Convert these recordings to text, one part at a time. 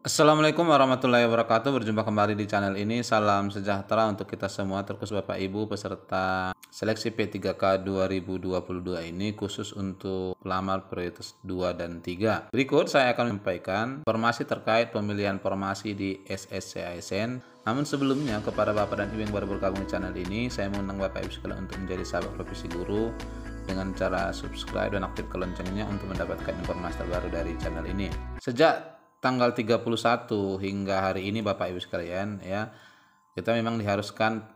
Assalamualaikum warahmatullahi wabarakatuh. Berjumpa kembali di channel ini. Salam sejahtera untuk kita semua, terkhusus Bapak Ibu peserta seleksi P3K 2022 ini, khusus untuk pelamar prioritas 2 dan 3. Berikut saya akan menyampaikan informasi terkait pemilihan formasi di SSCASN. Namun sebelumnya, kepada Bapak dan Ibu yang baru bergabung di channel ini, saya mengundang Bapak Ibu sekalian untuk menjadi sahabat profesi guru dengan cara subscribe dan aktifkan loncengnya untuk mendapatkan informasi terbaru dari channel ini. Sejak tanggal 31 hingga hari ini Bapak Ibu sekalian ya, kita memang diharuskan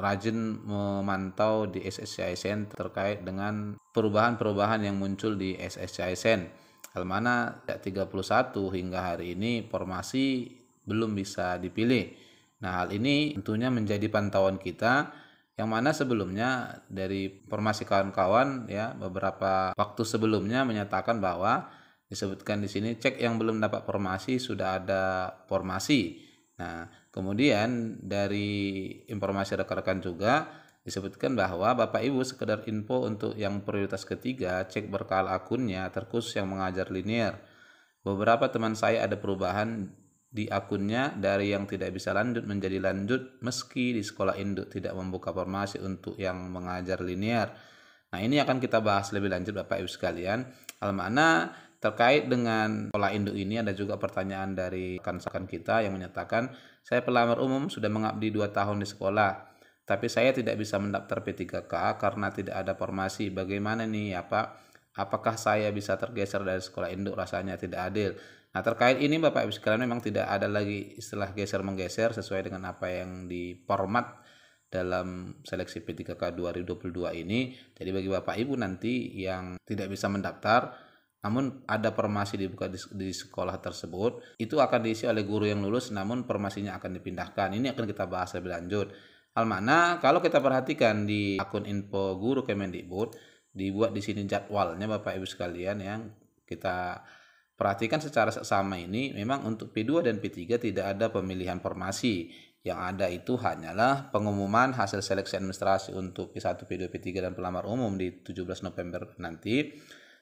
rajin memantau di SSCASN terkait dengan perubahan-perubahan yang muncul di SSCASN. Hal mana 31 hingga hari ini formasi belum bisa dipilih. Nah, hal ini tentunya menjadi pantauan kita, yang mana sebelumnya dari formasi kawan-kawan ya, beberapa waktu sebelumnya menyatakan bahwa disebutkan di sini, cek yang belum dapat formasi sudah ada formasi. Nah, kemudian dari informasi rekan-rekan juga disebutkan bahwa Bapak Ibu sekedar info untuk yang prioritas ketiga, cek berkala akunnya terkhusus yang mengajar linear. Beberapa teman saya ada perubahan di akunnya dari yang tidak bisa lanjut menjadi lanjut meski di sekolah induk tidak membuka formasi untuk yang mengajar linear. Nah, ini akan kita bahas lebih lanjut Bapak Ibu sekalian. Hal mana terkait dengan sekolah induk ini ada juga pertanyaan dari rekan-rekan kita yang menyatakan, saya pelamar umum sudah mengabdi 2 tahun di sekolah, tapi saya tidak bisa mendaftar P3K karena tidak ada formasi. Bagaimana nih ya Pak? Apakah saya bisa tergeser dari sekolah induk? Rasanya tidak adil. Nah, terkait ini Bapak Ibu sekalian, memang tidak ada lagi istilah geser-menggeser sesuai dengan apa yang di format dalam seleksi P3K 2022 ini. Jadi bagi Bapak Ibu nanti yang tidak bisa mendaftar namun ada formasi dibuka di sekolah tersebut, itu akan diisi oleh guru yang lulus, namun formasinya akan dipindahkan. Ini akan kita bahas lebih lanjut. Hal mana kalau kita perhatikan di akun info guru Kemendikbud, dibuat di sini jadwalnya Bapak Ibu sekalian, yang kita perhatikan secara seksama ini, memang untuk P2 dan P3 tidak ada pemilihan formasi. Yang ada itu hanyalah pengumuman hasil seleksi administrasi untuk P1, P2, P3 dan pelamar umum di 17 November nanti.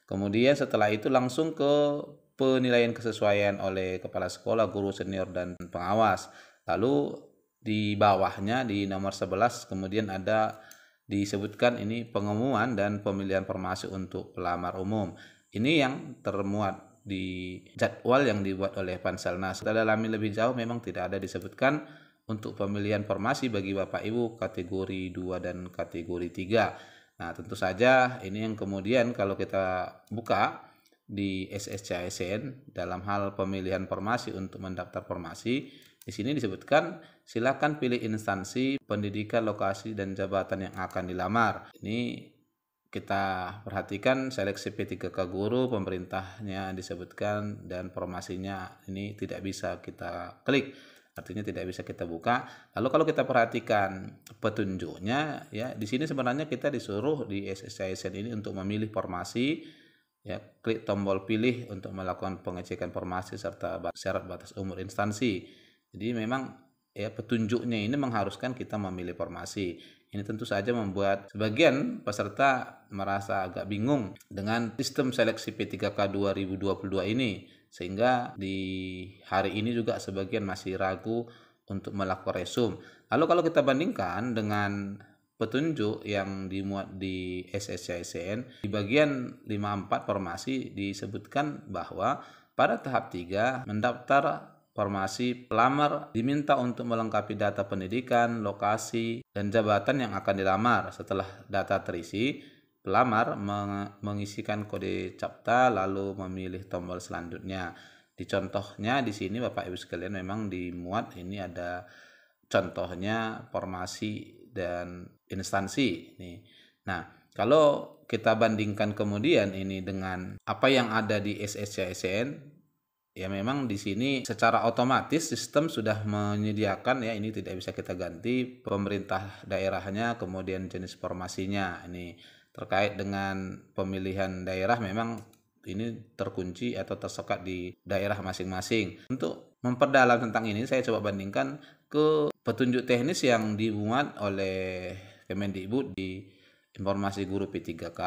Kemudian setelah itu langsung ke penilaian kesesuaian oleh kepala sekolah, guru senior, dan pengawas. Lalu di bawahnya di nomor 11 kemudian ada disebutkan ini pengumuman dan pemilihan formasi untuk pelamar umum. Ini yang termuat di jadwal yang dibuat oleh Panselnas. Setelah dalami lebih jauh, memang tidak ada disebutkan untuk pemilihan formasi bagi Bapak Ibu kategori 2 dan kategori 3. Nah, tentu saja ini yang kemudian kalau kita buka di SSCASN dalam hal pemilihan formasi untuk mendaftar formasi, di sini disebutkan silakan pilih instansi pendidikan, lokasi, dan jabatan yang akan dilamar. Ini kita perhatikan seleksi P3K guru, pemerintahnya disebutkan, dan formasinya ini tidak bisa kita klik. Artinya tidak bisa kita buka. Lalu kalau kita perhatikan petunjuknya ya, di sini sebenarnya kita disuruh di SSCASN ini untuk memilih formasi ya, klik tombol pilih untuk melakukan pengecekan formasi serta syarat batas umur instansi. Jadi memang ya, petunjuknya ini mengharuskan kita memilih formasi. Ini tentu saja membuat sebagian peserta merasa agak bingung dengan sistem seleksi P3K 2022 ini, sehingga di hari ini juga sebagian masih ragu untuk melakukan resum. Lalu kalau kita bandingkan dengan petunjuk yang dimuat di SSCASN, di bagian 54 formasi disebutkan bahwa pada tahap 3 mendaftar formasi, pelamar diminta untuk melengkapi data pendidikan, lokasi, dan jabatan yang akan dilamar. Setelah data terisi, pelamar mengisikan kode CAPTCA lalu memilih tombol selanjutnya. Di contohnya di sini Bapak Ibu sekalian memang dimuat, ini ada contohnya formasi dan instansi nih. Nah, kalau kita bandingkan kemudian ini dengan apa yang ada di SSCASN, ya memang di sini secara otomatis sistem sudah menyediakan ya, ini tidak bisa kita ganti, pemerintah daerahnya, kemudian jenis formasinya. Ini terkait dengan pemilihan daerah memang ini terkunci atau tersekat di daerah masing-masing. Untuk memperdalam tentang ini, saya coba bandingkan ke petunjuk teknis yang dimuat oleh Kemendikbud di informasi guru P3K.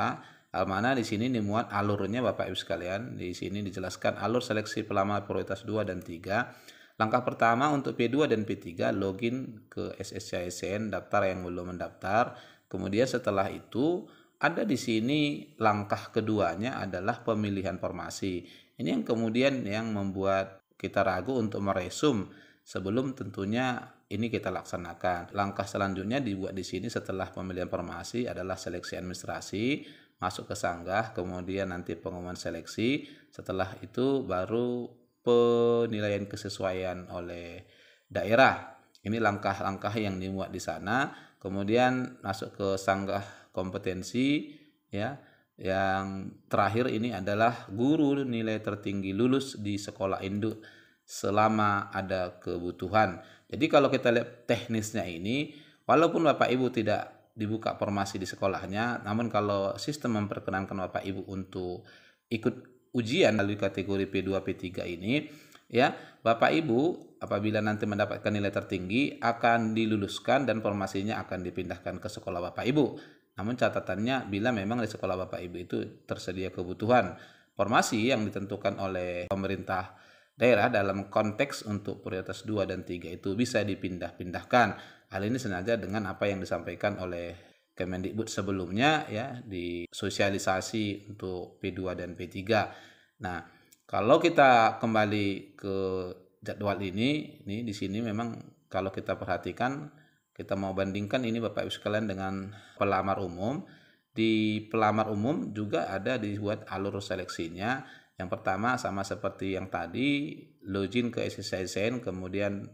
Mana di sini dimuat alurnya Bapak Ibu sekalian. Di sini dijelaskan alur seleksi pelamar prioritas 2 dan 3. Langkah pertama untuk P2 dan P3 login ke SSCISN daftar yang belum mendaftar. Kemudian setelah itu ada di sini langkah keduanya adalah pemilihan formasi. Ini yang kemudian yang membuat kita ragu untuk meresum sebelum tentunya ini kita laksanakan. Langkah selanjutnya dibuat di sini setelah pemilihan formasi adalah seleksi administrasi, masuk ke sanggah, kemudian nanti pengumuman seleksi. Setelah itu baru penilaian kesesuaian oleh daerah. Ini langkah-langkah yang dimuat di sana. Kemudian masuk ke sanggah kompetensi, ya. Yang terakhir ini adalah guru nilai tertinggi lulus di sekolah induk selama ada kebutuhan. Jadi kalau kita lihat teknisnya ini, walaupun Bapak Ibu tidak dibuka formasi di sekolahnya, namun kalau sistem memperkenankan Bapak Ibu untuk ikut ujian melalui kategori P2 P3 ini, ya, Bapak Ibu apabila nanti mendapatkan nilai tertinggi akan diluluskan dan formasinya akan dipindahkan ke sekolah Bapak Ibu. Namun catatannya bila memang di sekolah Bapak Ibu itu tersedia kebutuhan formasi yang ditentukan oleh pemerintah daerah dalam konteks untuk prioritas 2 dan 3 itu bisa dipindah-pindahkan. Hal ini sengaja dengan apa yang disampaikan oleh Kemendikbud sebelumnya, ya, di sosialisasi untuk P2 dan P3. Nah, kalau kita kembali ke jadwal ini di sini memang kalau kita perhatikan, kita mau bandingkan ini Bapak Ibu sekalian dengan pelamar umum. Di pelamar umum juga ada dibuat alur seleksinya. Yang pertama sama seperti yang tadi, login ke SSCISN, kemudian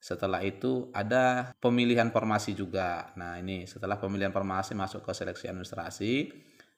setelah itu ada pemilihan formasi juga. Nah, ini setelah pemilihan formasi masuk ke seleksi administrasi.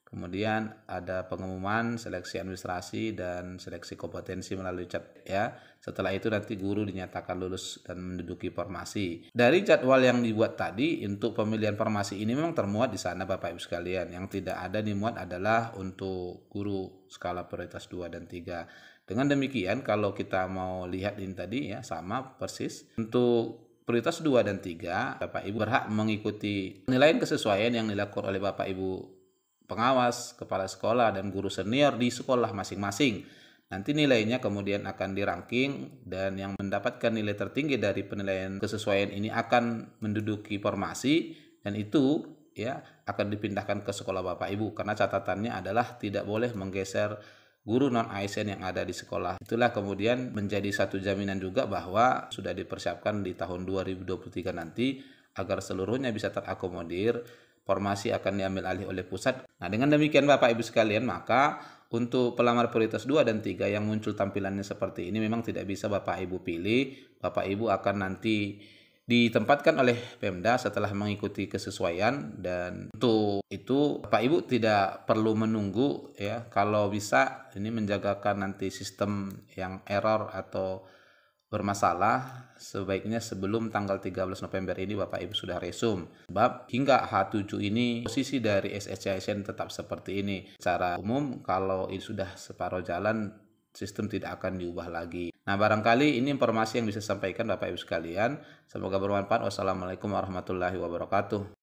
Kemudian ada pengumuman seleksi administrasi dan seleksi kompetensi melalui chat, ya. Setelah itu nanti guru dinyatakan lulus dan menduduki formasi. Dari jadwal yang dibuat tadi untuk pemilihan formasi ini memang termuat di sana Bapak Ibu sekalian. Yang tidak ada dimuat adalah untuk guru skala prioritas 2 dan 3. Dengan demikian kalau kita mau lihat ini tadi, ya, sama persis. Untuk prioritas 2 dan 3, Bapak Ibu berhak mengikuti penilaian kesesuaian yang dilakukan oleh Bapak Ibu pengawas, kepala sekolah, dan guru senior di sekolah masing-masing. Nanti nilainya kemudian akan dirangking dan yang mendapatkan nilai tertinggi dari penilaian kesesuaian ini akan menduduki formasi dan itu, ya, akan dipindahkan ke sekolah Bapak Ibu karena catatannya adalah tidak boleh menggeser guru non-ASN yang ada di sekolah. Itulah kemudian menjadi satu jaminan juga bahwa sudah dipersiapkan di tahun 2023 nanti agar seluruhnya bisa terakomodir. Formasi akan diambil alih oleh pusat. Nah, dengan demikian Bapak Ibu sekalian, maka untuk pelamar prioritas 2 dan 3 yang muncul tampilannya seperti ini memang tidak bisa Bapak Ibu pilih. Bapak Ibu akan nanti ditempatkan oleh Pemda setelah mengikuti kesesuaian, dan untuk itu Bapak Ibu tidak perlu menunggu, ya. Kalau bisa ini menjagakan nanti sistem yang error atau bermasalah sebaiknya sebelum tanggal 13 November ini Bapak Ibu sudah resum. Sebab hingga H7 ini posisi dari SSCISN tetap seperti ini. Secara umum kalau ini sudah separuh jalan, sistem tidak akan diubah lagi. Nah, barangkali ini informasi yang bisa saya sampaikan Bapak Ibu sekalian. Semoga bermanfaat. Wassalamualaikum warahmatullahi wabarakatuh.